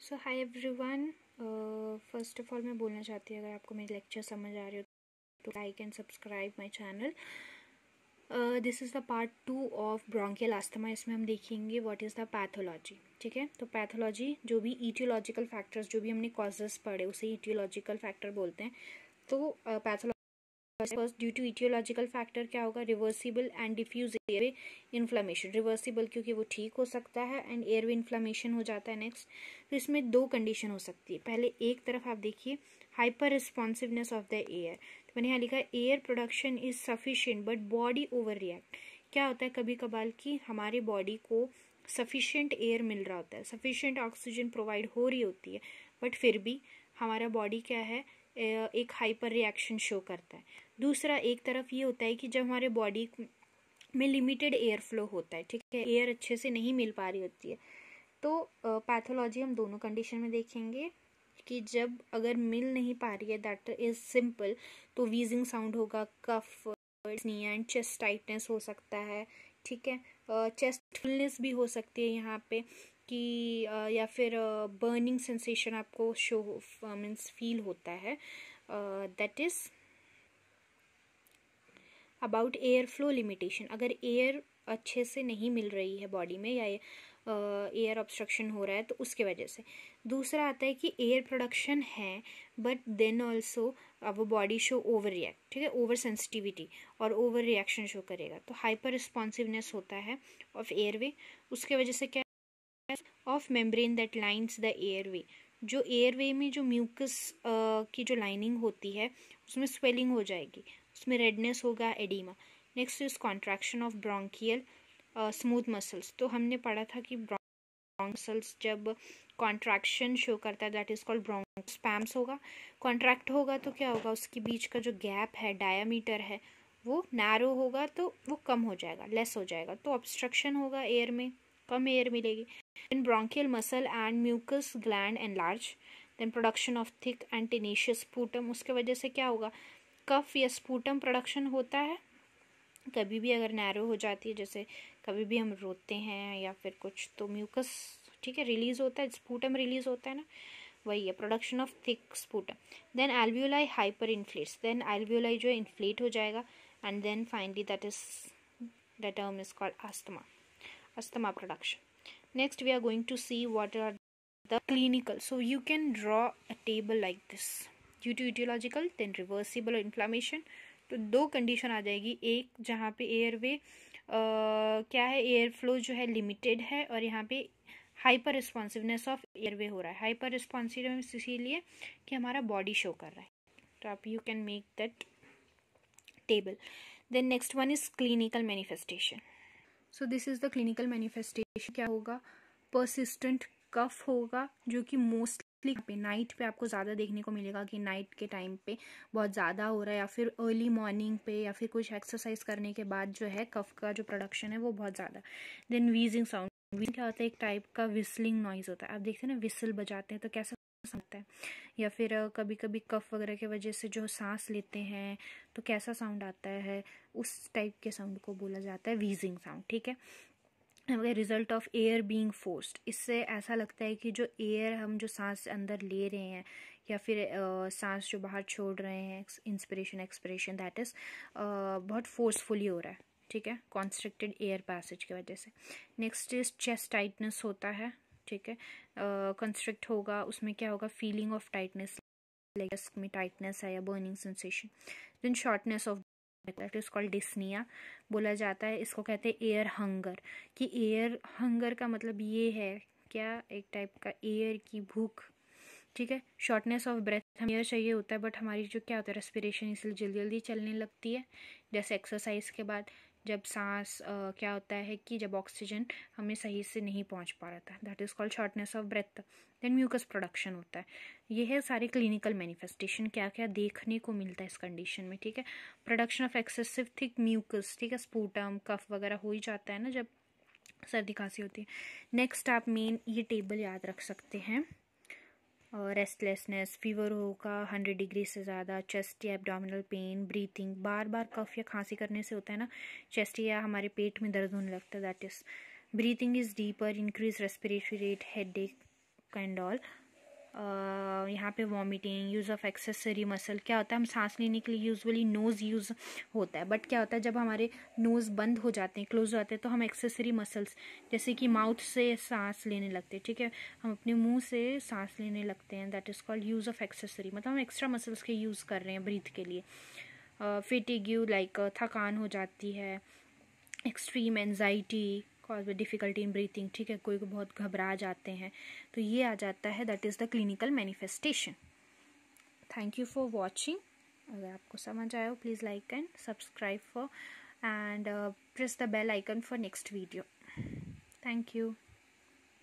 So hi everyone. First of all मैं बोलना चाहती हूँ, अगर आपको मेरे लेक्चर समझ आ रहे हो तो like and subscribe my channel. This is the part 2 of bronchial asthma. इसमें हम देखेंगे व्हाट इज़ द पैथोलॉजी। ठीक है, तो पैथोलॉजी जो भी ईटियोलॉजिकल फैक्टर्स, जो भी हमने कॉजेस पढ़े उसे ईटियोलॉजिकल फैक्टर बोलते हैं। तो pathology first, due to etiological factor क्या होगा? Reversible and diffuse airway inflammation. Reversible क्योंकि वो ठीक हो सकता है, एंड एयरवे इन्फ्लामेशन हो जाता है। नेक्स्ट, तो इसमें दो कंडीशन हो सकती है। पहले एक तरफ आप देखिए, hyper responsiveness of the air. तो मैंने यहाँ लिखा air production is sufficient but body over react. क्या होता है कभी कभार कि हमारे बॉडी को सफिशिएंट एयर मिल रहा होता है, सफिशिएंट ऑक्सीजन प्रोवाइड हो रही होती है, बट फिर भी हमारा बॉडी क्या है, एक हाइपर रिएक्शन शो करता है। दूसरा एक तरफ ये होता है कि जब हमारे बॉडी में लिमिटेड एयर फ्लो होता है, ठीक है, एयर अच्छे से नहीं मिल पा रही होती है, तो पैथोलॉजी हम दोनों कंडीशन में देखेंगे कि जब अगर मिल नहीं पा रही है, दैट इज सिंपल, तो वीजिंग साउंड होगा, कफ, एंड चेस्ट टाइटनेस हो सकता है। ठीक है, चेस्ट फुलनेस भी हो सकती है यहाँ पे कि या फिर बर्निंग सेंसेशन आपको शो मीन्स फील होता है। That is about air flow limitation. अगर एयर अच्छे से नहीं मिल रही है बॉडी में, या एयर ऑब्स्ट्रक्शन हो रहा है, तो उसके वजह से। दूसरा आता है कि एयर प्रोडक्शन है बट देन ऑल्सो वो बॉडी शो ओवर रिएक्ट, ठीक है, ओवर सेंसिटिविटी और ओवर रिएक्शन शो करेगा, तो हाइपर रिस्पॉन्सिवनेस होता है ऑफ एयरवे। उसके वजह से क्या, of membrane that lines the airway. जो एयरवे में जो म्यूकस की जो लाइनिंग होती है उसमें स्वेलिंग हो जाएगी, उसमें रेडनेस होगा, oedema. Next is contraction of bronchial smooth muscles. तो हमने पढ़ा था कि मसल्स जब कॉन्ट्रैक्शन शो करता है, दैट इज कॉल्ड ब्रोंकोस्पैम्स होगा। कॉन्ट्रैक्ट होगा तो क्या होगा, उसके बीच का जो गैप है, डायामीटर है, वो नैरो होगा, तो वो कम हो जाएगा, लेस हो जाएगा, तो ऑब्स्ट्रक्शन होगा, एयर में कम एयर मिलेगी। Then bronchial muscle and mucus gland enlarge. Then production of thick and tenacious sputum. उसके वजह से क्या होगा, कफ या स्पूटम प्रोडक्शन होता है। कभी भी अगर नैरो हो जाती है, जैसे कभी भी हम रोते हैं या फिर कुछ, तो म्यूकस, ठीक है, रिलीज होता है, स्पूटम रिलीज होता है ना, वही है production of thick sputum. Then alveoli hyper inflates. Then alveoli जो है इन्फ्लेट हो जाएगा, and then finally that is the term is called asthma, asthma production. Next we are going to see what are the clinical. So you can draw a table like this. Due to etiological, then reversible inflammation. तो दो condition आ जाएगी, एक जहाँ पे airway क्या है, air flow जो है लिमिटेड है, और यहाँ पे हाइपर रिस्पॉन्सिवनेस ऑफ एयरवे हो रहा है। हाइपर रिस्पॉन्सिवनेस इसीलिए कि हमारा बॉडी शो कर रहा है, तो आप you can make that table. Then next one is clinical manifestation. So this is the clinical manifestation. क्या होगा, परसिस्टेंट कफ होगा, जो कि मोस्टली पे नाइट पे आपको ज़्यादा देखने को मिलेगा कि नाइट के टाइम पे बहुत ज़्यादा हो रहा है, या फिर अर्ली मॉर्निंग पे, या फिर कुछ एक्सरसाइज करने के बाद जो है कफ का जो प्रोडक्शन है वो बहुत ज़्यादा. Then wheezing sound. वीजिंग क्या होता है, एक टाइप का विस्लिंग नॉइज होता है. आप देखते हैं ना, विसल बजाते हैं तो कैसा होता है, या फिर कभी कभी कफ वगैरह की वजह से जो सांस लेते हैं तो कैसा साउंड आता है, उस टाइप के साउंड को बोला जाता है वीजिंग साउंड. ठीक है, result of air being forced. इससे ऐसा लगता है कि जो एयर हम जो सांस अंदर ले रहे हैं, या फिर सांस जो बाहर छोड़ रहे हैं, इंस्पिरेशन एक्सपिरेशन, दैट इज बहुत फोर्सफुली हो रहा है. ठीक है, कॉन्स्ट्रिक्टेड एयर पैसेज की वजह से. नेक्स्ट इज चेस्ट टाइटनेस होता है. ठीक है, कंस्ट्रिक्ट होगा, उसमें क्या होगा, फीलिंग ऑफ टाइटनेस, चेस्ट में टाइटनेस है या burning sensation. Then shortness of, that is called dyspnoea बोला जाता है. इसको कहते हैं एयर हंगर, कि एयर हंगर का मतलब ये है क्या, एक टाइप का एयर की भूख. ठीक है, शॉर्टनेस ऑफ ब्रेथ. हमें एयर चाहिए होता है, बट हमारी जो क्या होता है, रेस्पिरेशन इसलिए जल्दी जल्दी चलने लगती है, जैसे एक्सरसाइज के बाद जब सांस क्या होता है कि जब ऑक्सीजन हमें सही से नहीं पहुंच पा रहा था, that is called shortness of breath. Then mucus production होता है. ये है सारे क्लिनिकल मैनिफेस्टेशन, क्या क्या देखने को मिलता है इस कंडीशन में. ठीक है, production of excessive thick mucus, ठीक है, स्पूटम, कफ वगैरह हो ही जाता है ना जब सर्दी खांसी होती है. नेक्स्ट आप मेन ये टेबल याद रख सकते हैं. रेस्टलेसनेस, फीवर होगा 100 डिग्री से ज़्यादा, चेस्ट या एब्डोमिनल पेन, ब्रीथिंग, बार बार कफ या खांसी करने से होता है ना, चेस्ट या हमारे पेट में दर्द होने लगता है, that is breathing is deeper, increase respiratory rate, headache, and all. यहाँ पे vomiting, use of accessory muscle. क्या होता है, हम सांस लेने के लिए यूजुअली नोज़ यूज़ होता है, बट क्या होता है जब हमारे नोज़ बंद हो जाते हैं, क्लोज हो जाते हैं, तो हम एक्सेसरी मसल्स जैसे कि माउथ से सांस लेने लगते हैं, ठीक है, हम अपने मुंह से सांस लेने लगते हैं, that is called use of accessory, मतलब हम एक्स्ट्रा मसल्स के यूज़ कर रहे हैं ब्रीथ के लिए। फेटिग्यू लाइक थकान हो जाती है, extreme anxiety cause with difficulty in breathing, ठीक है, कोई को बहुत घबरा जाते हैं, तो ये आ जाता है, that is the clinical manifestation. Thank you for watching. अगर आपको समझ आया हो please like and subscribe for and press the bell icon for next video. Thank you.